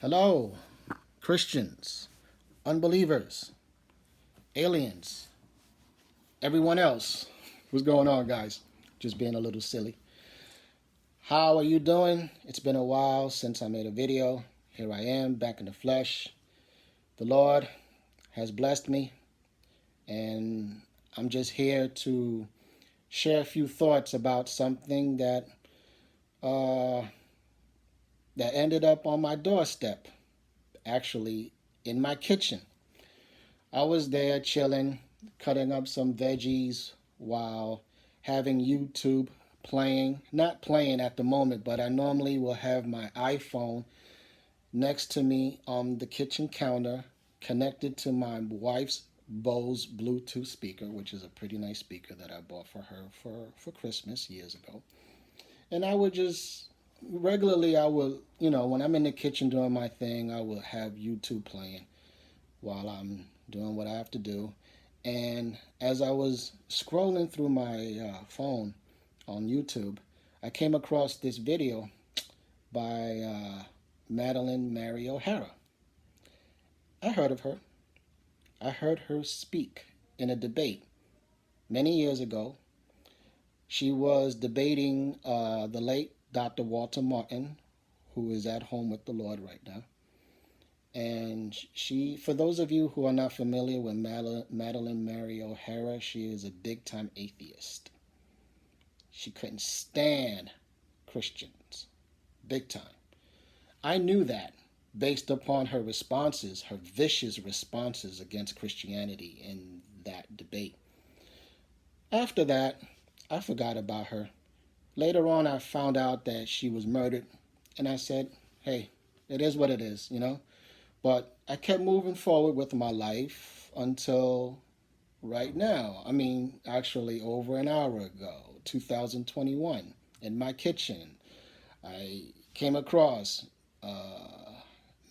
Hello, Christians, unbelievers, aliens, everyone else. What's going on, guys? Just being a little silly. How are you doing? It's been a while since I made a video. Here I am, back in the flesh. The Lord has blessed me, and I'm just here to share a few thoughts about something uh, that ended up on my doorstep, actually in my kitchen. I was there chilling, cutting up some veggies while having YouTube playing. Not playing at the moment, but I normally will have my iPhone next to me on the kitchen counter, connected to my wife's Bose Bluetooth speaker, which is a pretty nice speaker that I bought for her for Christmas years ago. And I would just regularly, I will, when I'm in the kitchen doing my thing, I will have YouTube playing while I'm doing what I have to do. And as I was scrolling through my phone on YouTube, I came across this video by Madalyn Mary O'Hara. I heard of her. I heard her speak in a debate many years ago. She was debating the late Dr. Walter Martin, who is at home with the Lord right now. And she, for those of you who are not familiar with Madalyn Mary O'Hara, she is a big time atheist. She couldn't stand Christians, big time. I knew that based upon her responses, her vicious responses against Christianity in that debate. After that, I forgot about her. Later on, I found out that she was murdered, and I said, hey, it is what it is. But I kept moving forward with my life until right now. I mean, actually, over an hour ago, 2021, in my kitchen, I came across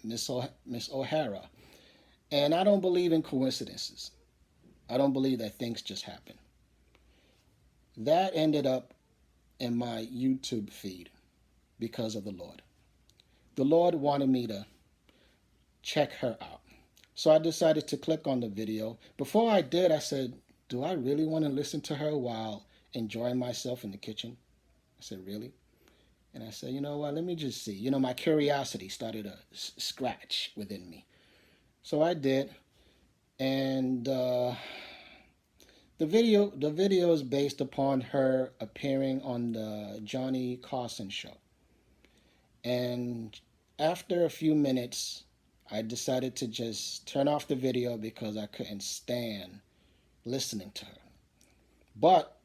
Miss O'Hara. And I don't believe in coincidences. I don't believe that things just happen. That ended up in my YouTube feed because of the Lord. The Lord wanted me to check her out. So I decided to click on the video. Before I did, I said, do I really want to listen to her while enjoying myself in the kitchen? I said, really? And I said, you know what, let me just see. My curiosity started to scratch within me. So I did. And the video is based upon her appearing on the Johnny Carson show. And after a few minutes, I decided to just turn off the video because I couldn't stand listening to her. But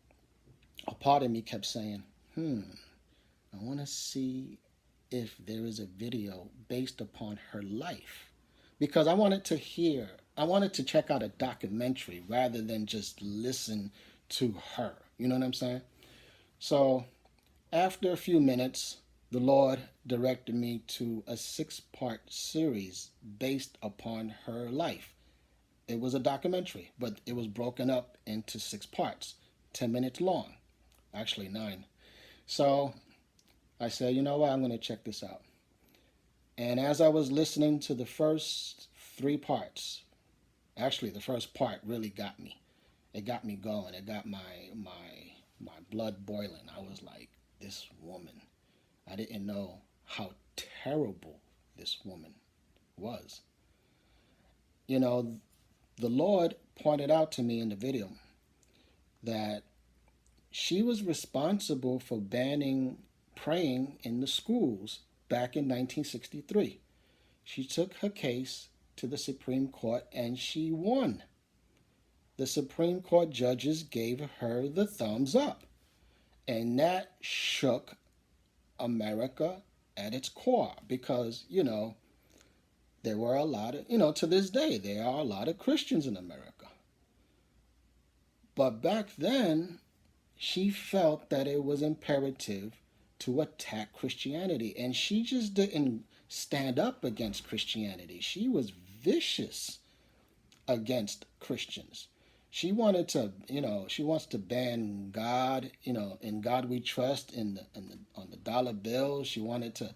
a part of me kept saying, I want to see if there is a video based upon her life. Because I wanted to check out a documentary rather than just listen to her. You know what I'm saying? So after a few minutes, the Lord directed me to a 6-part series based upon her life. It was a documentary, but it was broken up into 6 parts, 10 minutes long, actually 9. So I said, you know what, I'm going to check this out. And as I was listening to the first 3 parts, actually the first part really got me. It got me going. It got my blood boiling. I was like, this woman. I didn't know how terrible this woman was. The Lord pointed out to me in the video that she was responsible for banning praying in the schools back in 1963. She took her case to the Supreme Court and she won. The Supreme Court judges gave her the thumbs up. And that shook America at its core because, there were a lot of, to this day, there are a lot of Christians in America. But back then, she felt that it was imperative to attack Christianity. And she just didn't stand up against Christianity. She was vicious against Christians. She wanted to, she wants to ban God, in God we trust on the dollar bill. She wanted to,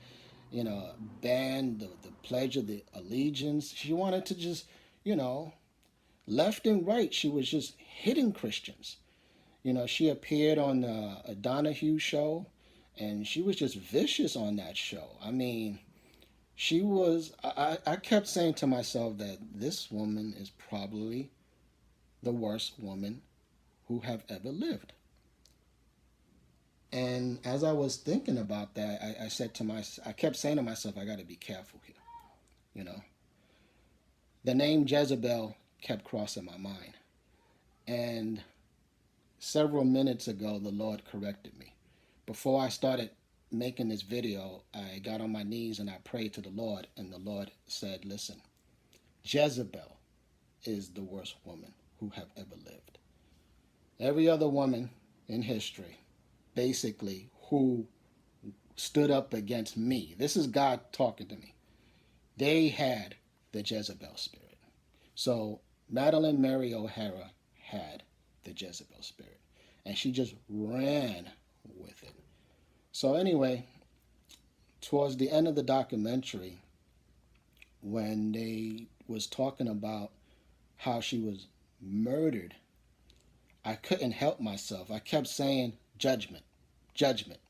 ban the Pledge of the Allegiance. She wanted to just, you know, left and right, she was just hitting Christians. She appeared on a Donahue show, and she was just vicious on that show. I mean, she was. I kept saying to myself that this woman is probably the worst woman who have ever lived. And as I was thinking about that, I kept saying to myself, I got to be careful here. You know, the name Jezebel kept crossing my mind, and several minutes ago, the Lord corrected me. Before I started making this video, I got on my knees and I prayed to the Lord, and the Lord said, listen, Jezebel is the worst woman who have ever lived. Every other woman in history, basically, who stood up against me, this is God talking to me, they had the Jezebel spirit. So Madalyn Mary O'Hara had the Jezebel spirit, and she just ran with it. So anyway, towards the end of the documentary, when they was talking about how she was murdered, I couldn't help myself. I kept saying judgment, judgment,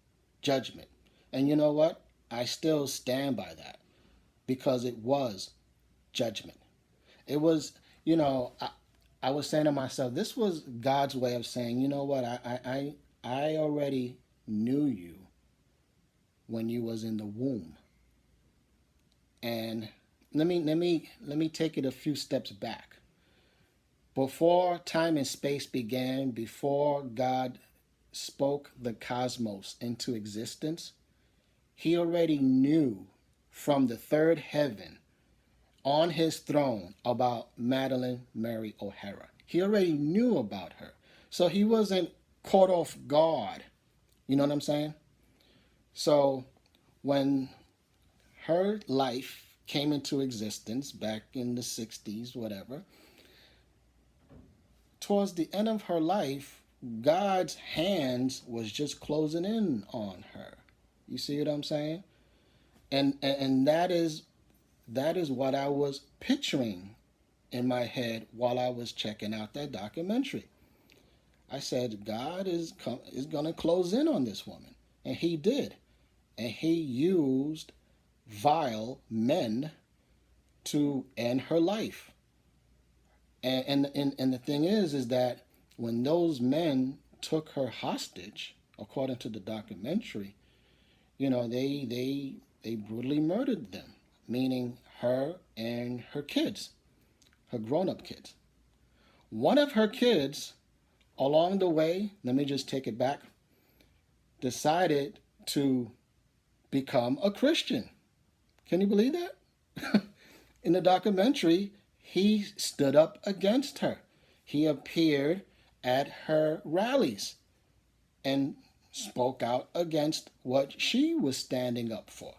judgment. And you know what? I still stand by that, because it was judgment. It was, I was saying to myself, this was God's way of saying, you know what, I already knew you when you was in the womb. And let me take it a few steps back. Before time and space began, before God spoke the cosmos into existence, he already knew from the third heaven on his throne about Madalyn Mary O'Hara. He already knew about her. So he wasn't caught off guard. You know what I'm saying? So when her life came into existence back in the 60s, whatever, towards the end of her life, God's hands was just closing in on her. You see what I'm saying? And that is what I was picturing in my head while I was checking out that documentary. I said, God is going to close in on this woman. And he did. And he used vile men to end her life. And the thing is that when those men took her hostage, according to the documentary, they brutally murdered them, meaning her and her kids, her grown-up kids. One of her kids, along the way, let me just take it back, decided to become a Christian. Can you believe that? In the documentary, he stood up against her. He appeared at her rallies and spoke out against what she was standing up for.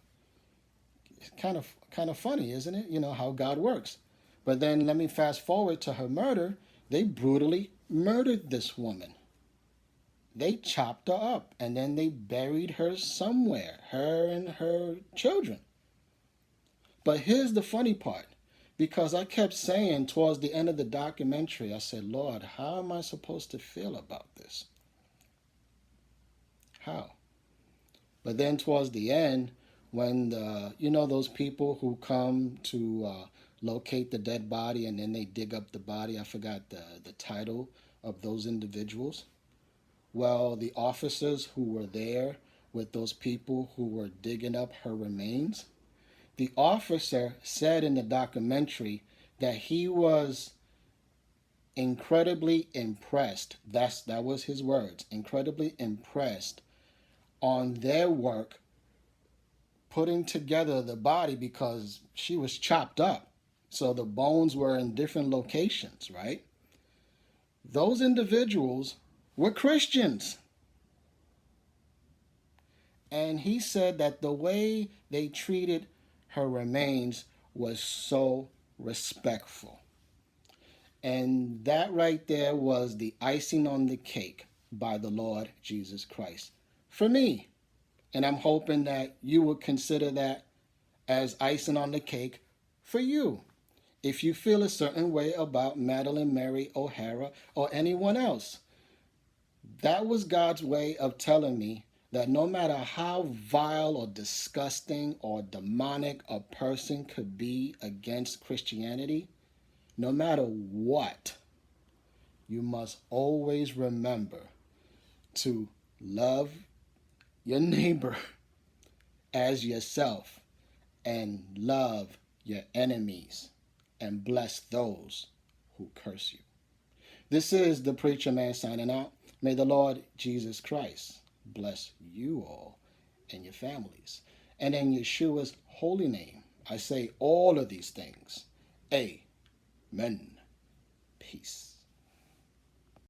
It's kind of funny, isn't it? You know how God works. But then let me fast forward to her murder. They brutally murdered this woman. They chopped her up and then they buried her somewhere, her and her children. But here's the funny part, because I kept saying towards the end of the documentary, I said, Lord, how am I supposed to feel about this? How? But then towards the end, when those people who come to locate the dead body and then they dig up the body, I forgot the title of those individuals. Well, the officers who were there with those people who were digging up her remains, the officer said in the documentary that he was incredibly impressed. That was his words, incredibly impressed on their work putting together the body, because she was chopped up. So the bones were in different locations, right? Those individuals were Christians. And he said that the way they treated her remains was so respectful. And that right there was the icing on the cake by the Lord Jesus Christ for me. And I'm hoping that you would consider that as icing on the cake for you. If you feel a certain way about Madalyn Mary O'Hara or anyone else, that was God's way of telling me that no matter how vile or disgusting or demonic a person could be against Christianity, no matter what, you must always remember to love your neighbor as yourself and love your enemies and bless those who curse you. This is the Preacher Man signing out. May the Lord Jesus Christ bless you all and your families. And in Yeshua's holy name, I say all of these things. Amen. Peace.